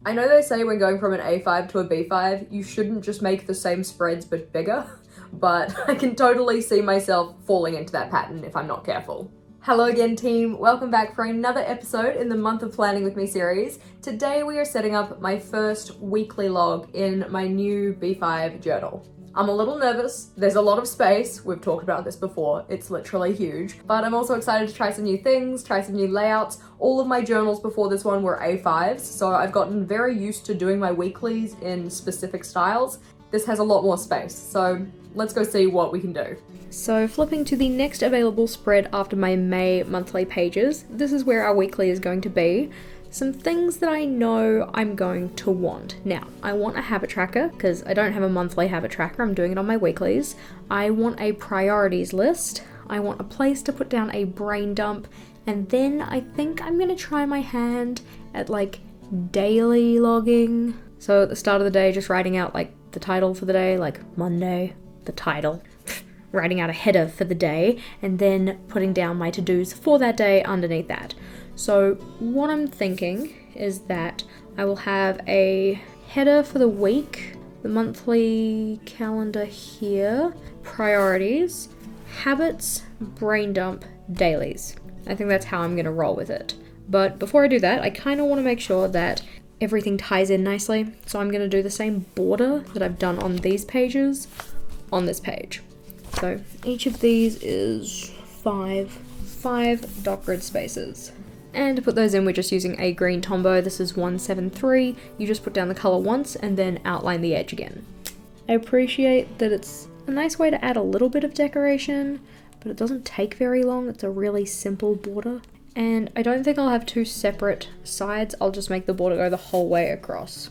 I know they say when going from an A5 to a B5, you shouldn't just make the same spreads but bigger, but I can totally see myself falling into that pattern if I'm not careful. Hello again team, welcome back for another episode in the Month of Planning with Me series. Today we are setting up my first weekly log in my new B5 journal. I'm a little nervous, there's a lot of space, we've talked about this before, it's literally huge, but I'm also excited to try some new things, try some new layouts. All of my journals before this one were A5s, so I've gotten very used to doing my weeklies in specific styles. This has a lot more space, so let's go see what we can do. So flipping to the next available spread after my May monthly pages, this is where our weekly is going to be. Some things that I know I'm going to want. Now, I want a habit tracker because I don't have a monthly habit tracker, I'm doing it on my weeklies. I want a priorities list. I want a place to put down a brain dump, and then I think I'm gonna try my hand at like daily logging. So at the start of the day, just writing out like the title for the day, like Monday, the title. Writing out a header for the day, and then putting down my to-dos for that day underneath that. So what I'm thinking is that I will have a header for the week, the monthly calendar here, priorities, habits, brain dump, dailies. I think that's how I'm gonna roll with it. But before I do that, I kind of want to make sure that everything ties in nicely. So I'm gonna do the same border that I've done on these pages on this page. So each of these is five dot grid spaces. And to put those in, we're just using a green Tombow. This is 173. You just put down the color once and then outline the edge again. I appreciate that it's a nice way to add a little bit of decoration, but it doesn't take very long. It's a really simple border. And I don't think I'll have two separate sides. I'll just make the border go the whole way across.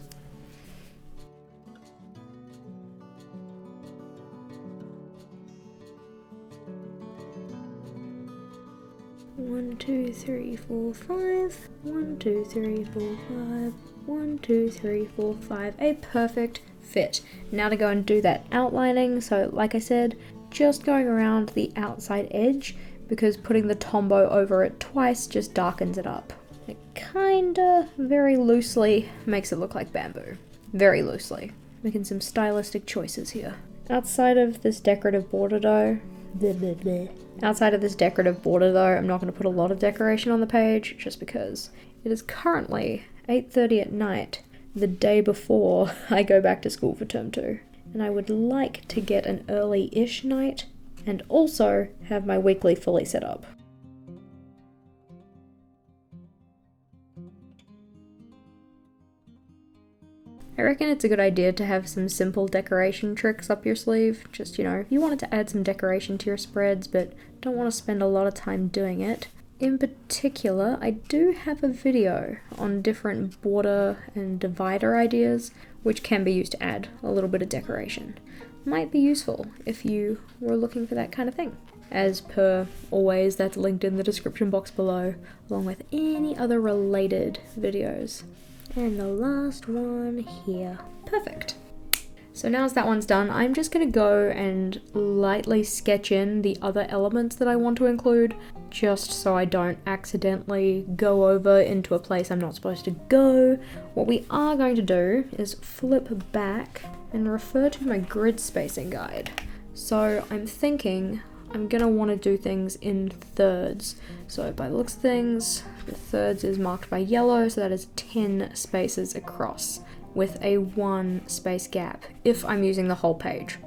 1, 2, 3, 4, 5. 1, 2, 3, 4, 5. 1, 2, 3, 4, 5. A perfect fit. Now to go and do that outlining. So like I said, just going around the outside edge because putting the Tombow over it twice just darkens it up. It kinda very loosely makes it look like bamboo. Very loosely. Making some stylistic choices here. Outside of this decorative border though, Outside of this decorative border though, I'm not going to put a lot of decoration on the page just because it is currently 8:30 at night, the day before I go back to school for term 2. And I would like to get an early-ish night and also have my weekly fully set up. I reckon it's a good idea to have some simple decoration tricks up your sleeve. Just, you know, if you wanted to add some decoration to your spreads but don't want to spend a lot of time doing it. In particular, I do have a video on different border and divider ideas which can be used to add a little bit of decoration. Might be useful if you were looking for that kind of thing. As per always, that's linked in the description box below, along with any other related videos. And the last one here. Perfect. So now as that one's done, I'm just gonna go and lightly sketch in the other elements that I want to include, just so I don't accidentally go over into a place I'm not supposed to go. What we are going to do is flip back and refer to my grid spacing guide. So I'm thinking I'm gonna want to do things in thirds. So by the looks of things, the thirds is marked by yellow, so that is 10 spaces across with a 1 space gap if I'm using the whole page.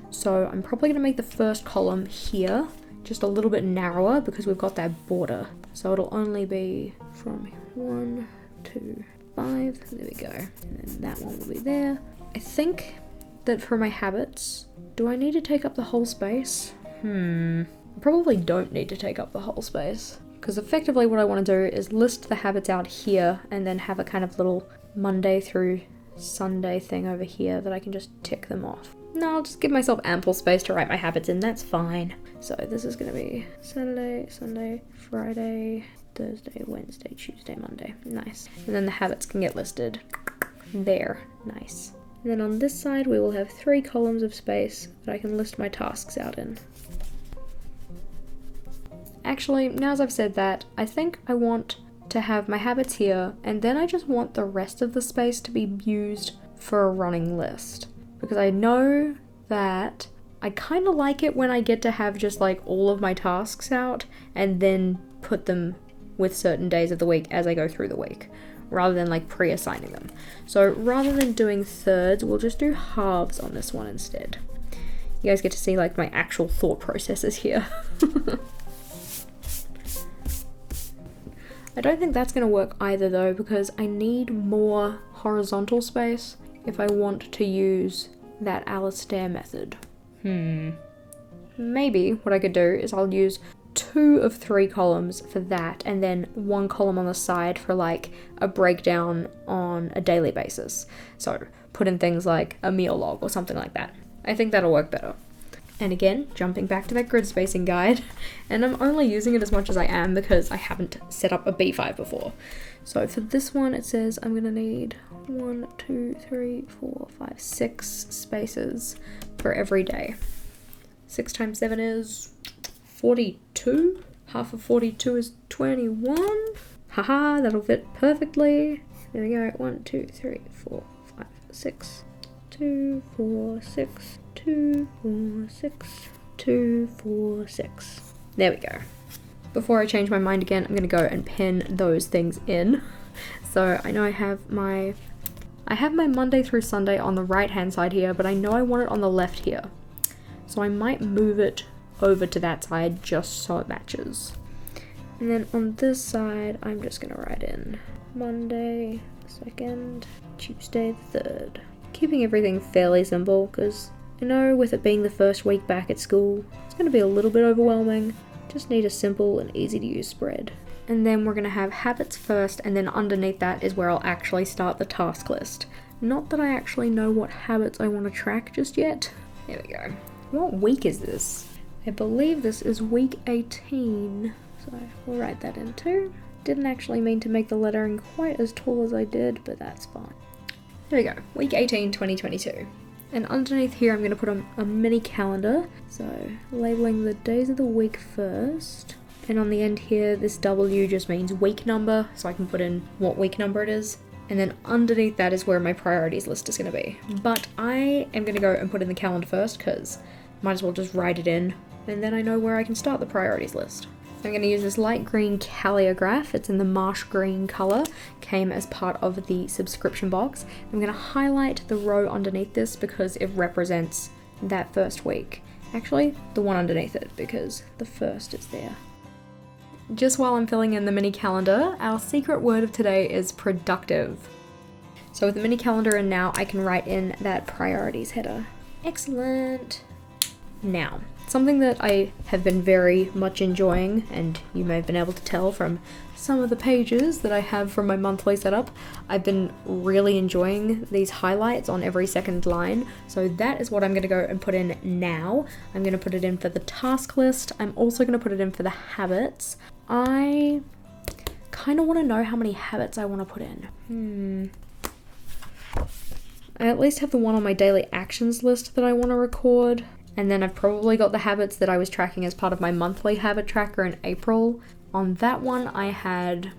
So I'm probably gonna make the first column here just a little bit narrower because we've got that border. So it'll only be from 1 to 5, there we go. And then that one will be there. I think that for my habits, do I need to take up the whole space? I probably don't need to take up the whole space because effectively what I want to do is list the habits out here and then have a kind of little Monday through Sunday thing over here that I can just tick them off. No, I'll just give myself ample space to write my habits in, that's fine. So this is going to be Saturday, Sunday, Friday, Thursday, Wednesday, Tuesday, Monday. Nice. And then the habits can get listed there. Nice. And then on this side we will have 3 columns of space that I can list my tasks out in. Actually, now as I've said that, I think I want to have my habits here, and then I just want the rest of the space to be used for a running list. Because I know that I kind of like it when I get to have just like all of my tasks out and then put them with certain days of the week as I go through the week, rather than like pre-assigning them. So rather than doing thirds, we'll just do halves on this one instead. You guys get to see like my actual thought processes here. I don't think that's going to work either though, because I need more horizontal space if I want to use that Alistair method. Maybe what I could do is I'll use 2 of 3 columns for that, and then 1 column on the side for like a breakdown on a daily basis. So put in things like a meal log or something like that. I think that'll work better. And again, jumping back to that grid spacing guide, and I'm only using it as much as I am because I haven't set up a B5 before. So for this one, it says I'm gonna need 1, 2, 3, 4, 5, 6 spaces for every day. 6 times 7 is 42. Half of 42 is 21. Haha, that'll fit perfectly. There we go. 1, 2, 3, 4, 5, 6. 2, 4, 6. 2, 4, 6. 2, 4, 6. There we go. Before I change my mind again, I'm gonna go and pin those things in. So I know I have my Monday through Sunday on the right hand side here, but I know I want it on the left here. So I might move it over to that side just so it matches. And then on this side, I'm just gonna write in Monday 2nd, Tuesday 3rd. Keeping everything fairly simple, because you know, with it being the first week back at school, it's gonna be a little bit overwhelming. Just need a simple and easy to use spread. And then we're gonna have habits first, and then underneath that is where I'll actually start the task list. Not that I actually know what habits I want to track just yet. There we go. What week is this? I believe this is week 18. So we'll write that in too. Didn't actually mean to make the lettering quite as tall as I did, but that's fine. There we go, week 18, 2022. And underneath here I'm going to put a mini calendar. So labeling the days of the week first. And on the end here, this W just means week number, so I can put in what week number it is. And then underneath that is where my priorities list is going to be. But I am going to go and put in the calendar first, because might as well just write it in. And then I know where I can start the priorities list. I'm going to use this light green calligraph. It's in the marsh green color. Came as part of the subscription box. I'm going to highlight the row underneath this because it represents that first week. Actually, the one underneath it, because the first is there. Just while I'm filling in the mini calendar, our secret word of today is productive. So with the mini calendar in now, I can write in that priorities header. Excellent. Now, something that I have been very much enjoying, and you may have been able to tell from some of the pages that I have from my monthly setup, I've been really enjoying these highlights on every second line. So that is what I'm going to go and put in now. I'm going to put it in for the task list. I'm also going to put it in for the habits. I kind of want to know how many habits I want to put in. I at least have the one on my daily actions list that I want to record. And then I've probably got the habits that I was tracking as part of my monthly habit tracker in April. On that one, I had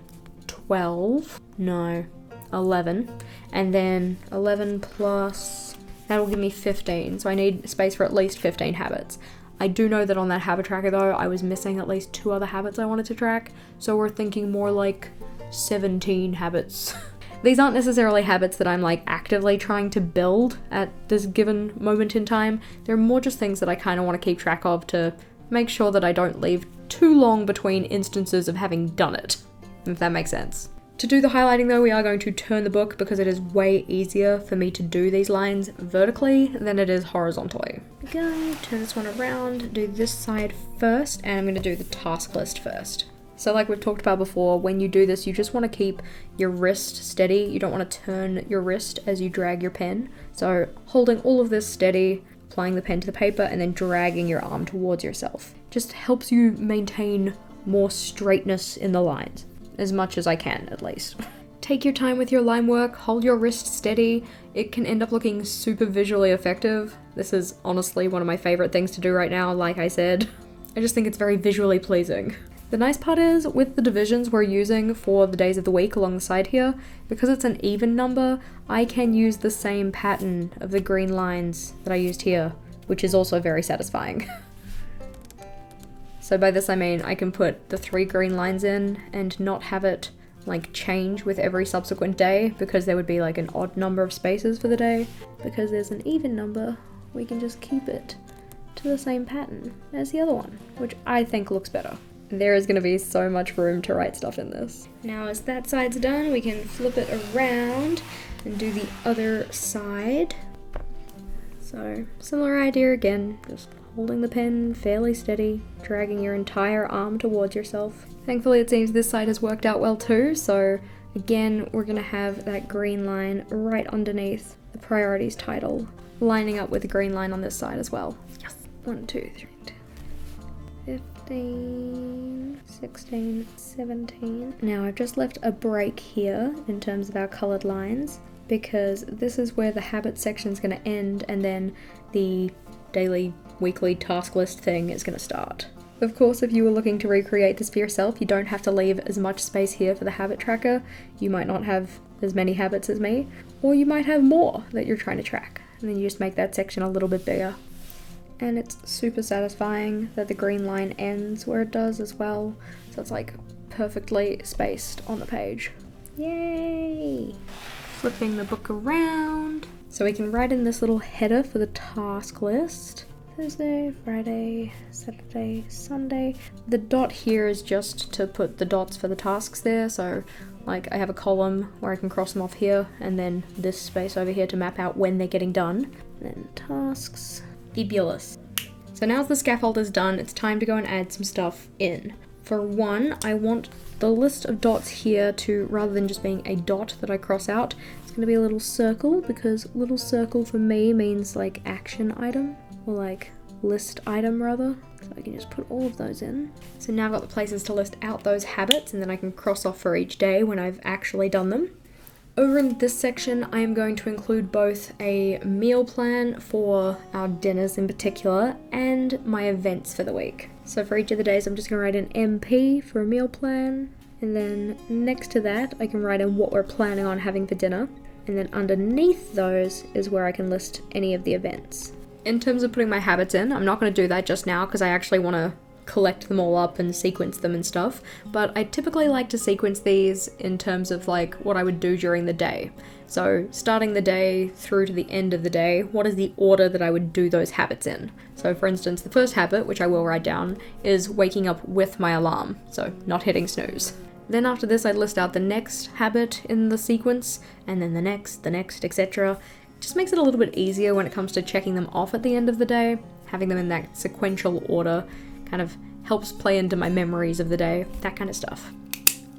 11. And then 11 plus, that'll give me 15. So I need space for at least 15 habits. I do know that on that habit tracker though, I was missing at least 2 other habits I wanted to track. So we're thinking more like 17 habits. These aren't necessarily habits that I'm like actively trying to build at this given moment in time. They're more just things that I kind of want to keep track of to make sure that I don't leave too long between instances of having done it, if that makes sense. To do the highlighting though, we are going to turn the book because it is way easier for me to do these lines vertically than it is horizontally. Go, turn this one around, do this side first, and I'm going to do the task list first. So like we've talked about before, when you do this, you just want to keep your wrist steady. You don't want to turn your wrist as you drag your pen. So holding all of this steady, applying the pen to the paper, and then dragging your arm towards yourself. Just helps you maintain more straightness in the lines, as much as I can at least. Take your time with your line work, hold your wrist steady. It can end up looking super visually effective. This is honestly one of my favorite things to do right now, like I said. I just think it's very visually pleasing. The nice part is, with the divisions we're using for the days of the week along the side here, because it's an even number, I can use the same pattern of the green lines that I used here, which is also very satisfying. So by this I mean I can put the 3 green lines in and not have it like change with every subsequent day, because there would be like an odd number of spaces for the day. Because there's an even number, we can just keep it to the same pattern as the other one, which I think looks better. There is going to be so much room to write stuff in this. Now as that side's done, we can flip it around and do the other side. So similar idea again, just holding the pen fairly steady, dragging your entire arm towards yourself. Thankfully it seems this side has worked out well too, so again we're going to have that green line right underneath the priorities title, lining up with the green line on this side as well. Yes! 1, 2, 3, 15, 16, 17. Now I've just left a break here in terms of our coloured lines, because this is where the habit section is going to end and then the daily, weekly task list thing is going to start. Of course, if you were looking to recreate this for yourself, you don't have to leave as much space here for the habit tracker. You might not have as many habits as me, or you might have more that you're trying to track, and then you just make that section a little bit bigger. And it's super satisfying that the green line ends where it does as well, so it's like perfectly spaced on the page. Yay! Flipping the book around. So we can write in this little header for the task list. Thursday, Friday, Saturday, Sunday. The dot here is just to put the dots for the tasks there, so like I have a column where I can cross them off here, and then this space over here to map out when they're getting done. And then tasks. Fabulous. So now the scaffold is done, it's time to go and add some stuff in. For one, I want the list of dots here to, rather than just being a dot that I cross out, it's going to be a little circle, because little circle for me means like action item, or like list item rather. So I can just put all of those in. So now I've got the places to list out those habits, and then I can cross off for each day when I've actually done them. Over in this section, I am going to include both a meal plan for our dinners in particular, and my events for the week. So for each of the days, I'm just going to write an MP for a meal plan, and then next to that, I can write in what we're planning on having for dinner, and then underneath those is where I can list any of the events. In terms of putting my habits in, I'm not going to do that just now because I actually want to collect them all up and sequence them and stuff, but I typically like to sequence these in terms of like what I would do during the day. So starting the day through to the end of the day, what is the order that I would do those habits in? So for instance, the first habit, which I will write down, is waking up with my alarm, so not hitting snooze. Then after this, I'd list out the next habit in the sequence, and then the next, etc. Just makes it a little bit easier when it comes to checking them off at the end of the day. Having them in that sequential order kind of helps play into my memories of the day, that kind of stuff.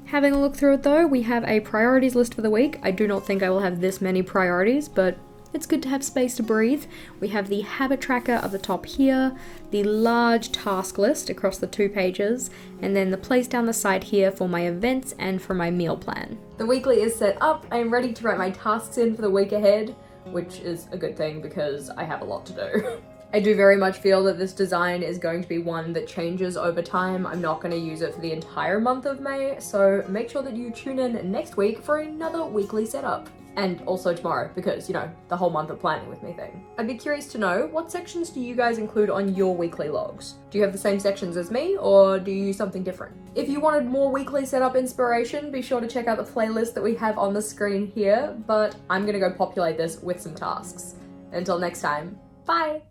Having a look through it though, we have a priorities list for the week. I do not think I will have this many priorities, but it's good to have space to breathe. We have the habit tracker at the top here, the large task list across the 2 pages, and then the place down the side here for my events and for my meal plan. The weekly is set up. I am ready to write my tasks in for the week ahead, which is a good thing because I have a lot to do. I do very much feel that this design is going to be one that changes over time. I'm not going to use it for the entire month of May, so make sure that you tune in next week for another weekly setup. And also tomorrow, because, you know, the whole month of planning with me thing. I'd be curious to know, what sections do you guys include on your weekly logs? Do you have the same sections as me, or do you use something different? If you wanted more weekly setup inspiration, be sure to check out the playlist that we have on the screen here, but I'm gonna go populate this with some tasks. Until next time, bye!